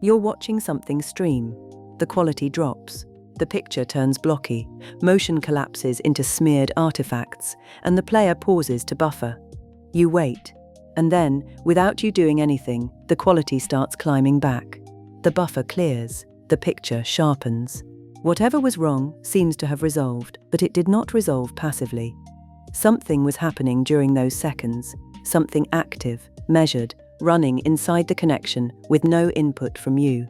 You're watching something stream. The quality drops. The picture turns blocky, motion collapses into smeared artifacts, and the player pauses to buffer. You wait. And then, without you doing anything, the quality starts climbing back. The buffer clears. The picture sharpens. Whatever was wrong seems to have resolved, but it did not resolve passively. Something was happening during those seconds, something active, measured, running inside the connection with no input from you.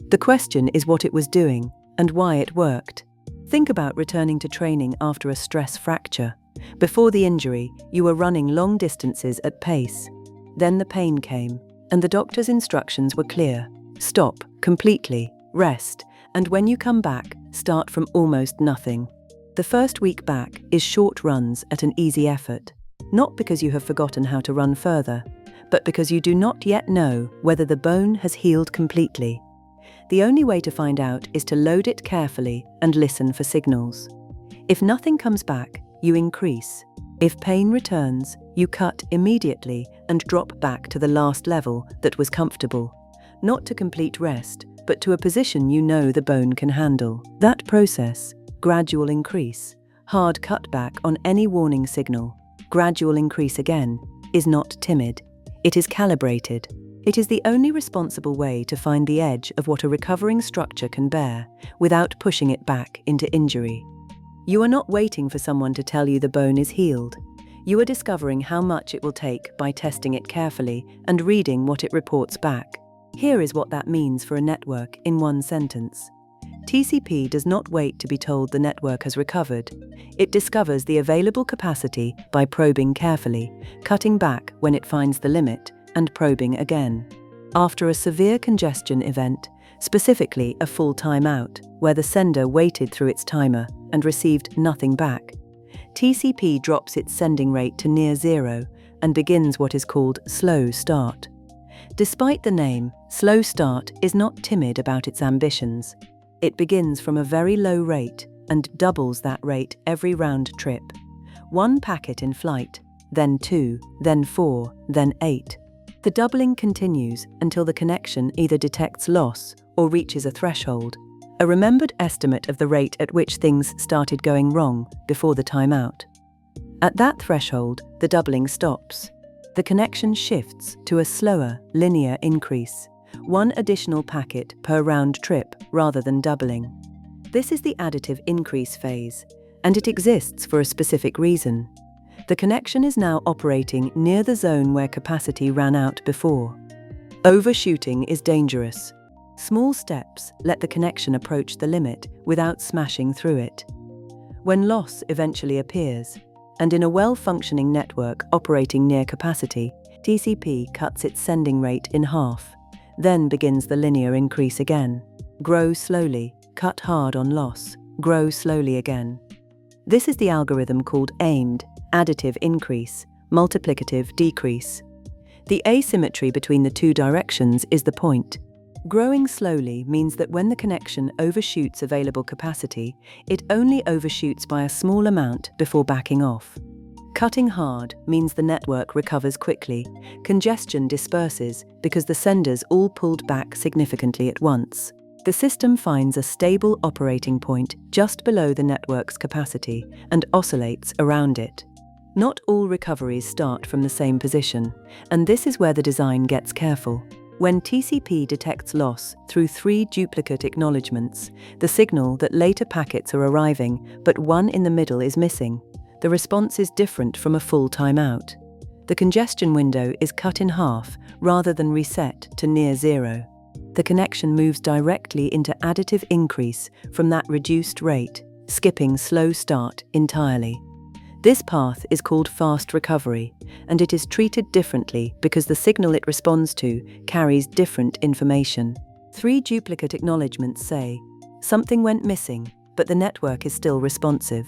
The question is what it was doing and why it worked. Think about returning to training after a stress fracture. Before the injury, you were running long distances at pace. Then the pain came, and the doctor's instructions were clear. Stop, completely, rest, and when you come back, start from almost nothing. The first week back is short runs at an easy effort, not because you have forgotten how to run further, but because you do not yet know whether the bone has healed completely. The only way to find out is to load it carefully and listen for signals. If nothing comes back, you increase. If pain returns, you cut immediately and drop back to the last level that was comfortable, not to complete rest, but to a position you know the bone can handle. That process, gradual increase, hard cutback on any warning signal, gradual increase again, is not timid. It is calibrated. It is the only responsible way to find the edge of what a recovering structure can bear without pushing it back into injury. You are not waiting for someone to tell you the bone is healed. You are discovering how much it will take by testing it carefully and reading what it reports back. Here is what that means for a network in one sentence. TCP does not wait to be told the network has recovered. It discovers the available capacity by probing carefully, cutting back when it finds the limit, and probing again. After a severe congestion event, specifically a full timeout, where the sender waited through its timer and received nothing back, TCP drops its sending rate to near zero and begins what is called slow start. Despite the name, slow start is not timid about its ambitions. It begins from a very low rate and doubles that rate every round trip. 1 packet in flight, then 2, then 4, then 8. The doubling continues until the connection either detects loss or reaches a threshold, a remembered estimate of the rate at which things started going wrong before the timeout. At that threshold, the doubling stops. The connection shifts to a slower, linear increase, 1 additional packet per round trip rather than doubling. This is the additive increase phase, and it exists for a specific reason. The connection is now operating near the zone where capacity ran out before. Overshooting is dangerous. Small steps let the connection approach the limit without smashing through it. When loss eventually appears, and in a well-functioning network operating near capacity, TCP cuts its sending rate in half, then begins the linear increase again. Grow slowly, cut hard on loss, grow slowly again. This is the algorithm called aimed, additive increase, multiplicative decrease. The asymmetry between the two directions is the point. Growing slowly means that when the connection overshoots available capacity, it only overshoots by a small amount before backing off. Cutting hard means the network recovers quickly. Congestion disperses because the senders all pulled back significantly at once. The system finds a stable operating point just below the network's capacity and oscillates around it. Not all recoveries start from the same position, and this is where the design gets careful. When TCP detects loss through 3 duplicate acknowledgements, the signal that later packets are arriving but one in the middle is missing, the response is different from a full timeout. The congestion window is cut in half rather than reset to near zero. The connection moves directly into additive increase from that reduced rate, skipping slow start entirely. This path is called fast recovery, and it is treated differently because the signal it responds to carries different information. 3 duplicate acknowledgements say, something went missing, but the network is still responsive.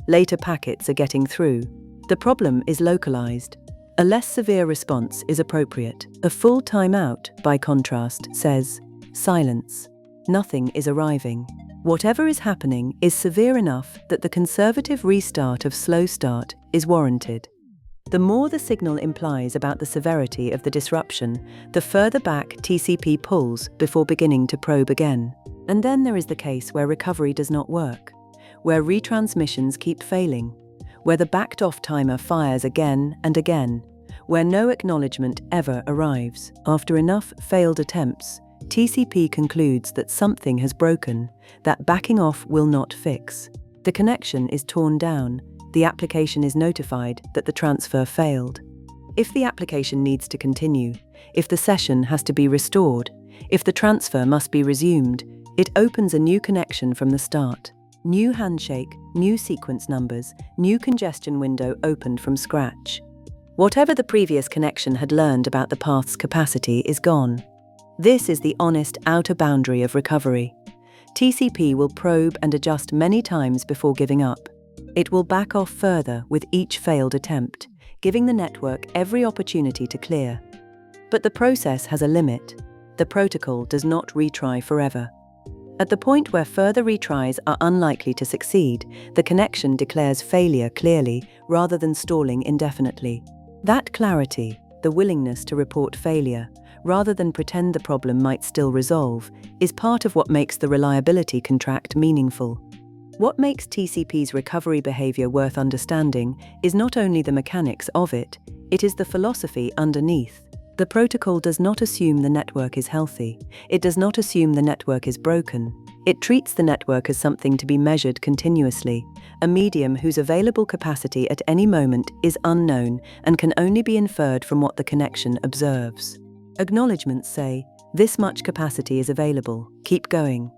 Later packets are getting through. The problem is localized. A less severe response is appropriate. A full timeout, by contrast, says, silence. Nothing is arriving. Whatever is happening is severe enough that the conservative restart of slow start is warranted. The more the signal implies about the severity of the disruption, the further back TCP pulls before beginning to probe again. And then there is the case where recovery does not work, where retransmissions keep failing, where the backed-off timer fires again and again, where no acknowledgement ever arrives. After enough failed attempts, TCP concludes that something has broken, that backing off will not fix. The connection is torn down, the application is notified that the transfer failed. If the application needs to continue, if the session has to be restored, if the transfer must be resumed, it opens a new connection from the start. New handshake, new sequence numbers, new congestion window opened from scratch. Whatever the previous connection had learned about the path's capacity is gone. This is the honest outer boundary of recovery. TCP will probe and adjust many times before giving up. It will back off further with each failed attempt, giving the network every opportunity to clear. But the process has a limit. The protocol does not retry forever. At the point where further retries are unlikely to succeed, the connection declares failure clearly rather than stalling indefinitely. That clarity, the willingness to report failure, rather than pretend the problem might still resolve, is part of what makes the reliability contract meaningful. What makes TCP's recovery behavior worth understanding is not only the mechanics of it, it is the philosophy underneath. The protocol does not assume the network is healthy. It does not assume the network is broken. It treats the network as something to be measured continuously, a medium whose available capacity at any moment is unknown and can only be inferred from what the connection observes. Acknowledgements say, "This much capacity is available, keep going."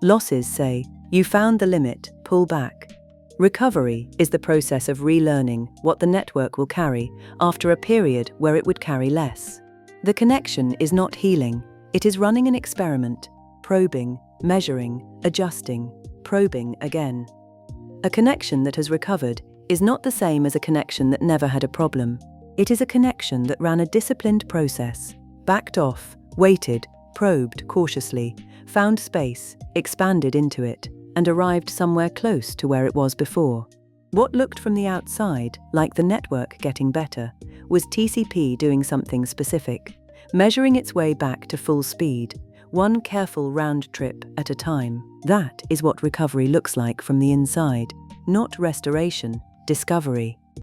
Losses say, "You found the limit, pull back." Recovery is the process of relearning what the network will carry after a period where it would carry less. The connection is not healing, it is running an experiment, probing, measuring, adjusting, probing again. A connection that has recovered is not the same as a connection that never had a problem. It is a connection that ran a disciplined process, backed off, waited, probed cautiously, found space, expanded into it, and arrived somewhere close to where it was before. What looked from the outside like the network getting better was TCP doing something specific, measuring its way back to full speed, one careful round trip at a time. That is what recovery looks like from the inside, not restoration, discovery.